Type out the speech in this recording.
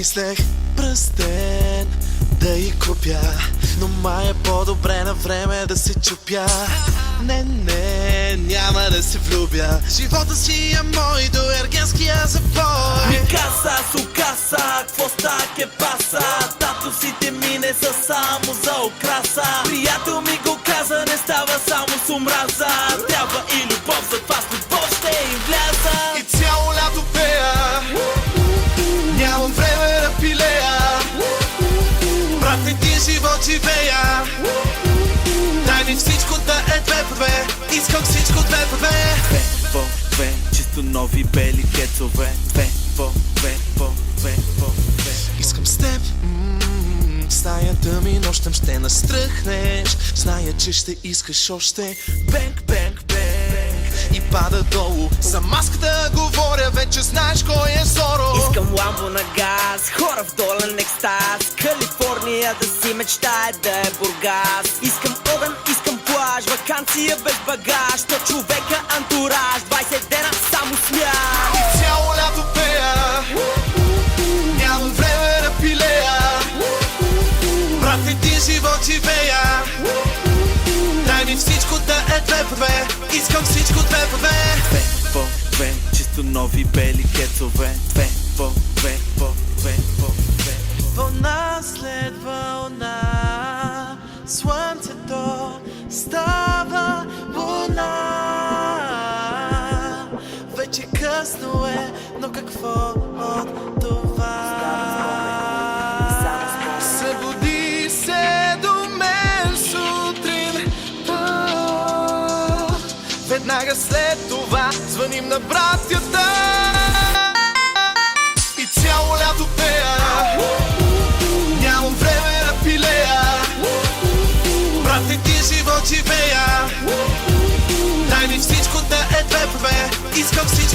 Мислех пръстен да й купя, но май е по-добре на време да се чупя. Не, няма да се влюбя. Живота си е мой до ергенския забой. Mi casa, su casa, какво ста ке паса? Татусите ми не са само за украса. Приятел ми го каза, не става само с омраза. Трябва и любов, затова с любов ще им вляза. И цяло лято пея, нямам време да пилея. Брат, един живот живея. Дай ми всичко да е 2 по 2. Искам всичко 2 по 2. 2 по 2, чисто нови бели кецове. 2 по 2, по 2, по 2. Искам с теб в стаята ми нощем ще настръхнеш. Зная, че ще искаш още. Бенк, бенк, бенк. И пада долу. За маската говоря, вече знаеш кой е Зоро. Искам ламбо на газ, хора в долен екстаз. Калифорния да си мечтае да е Бургас. Искам огън, искам плаж, ваканция без багаж. 100 човека антураж, 20 дена само смях. И цяло лято пея, нямам време да пилея. Брат, един живот живея. Дай ми всичко да е 2 по 2. Искам всичко 2 по 2. 2 по 2, чисто нови бели кецове. 2 по 2, по 2, по 2. Вълна след вълна, слънцето става луна. Вече късно е, но какво от това? Събуди се до мен сутрин. Веднага след това звъним на братята. И цяло лято пея, нямам време да пилея. Брат, един живот живея. Дай ми всичко да е 2 по 2. Искам всичко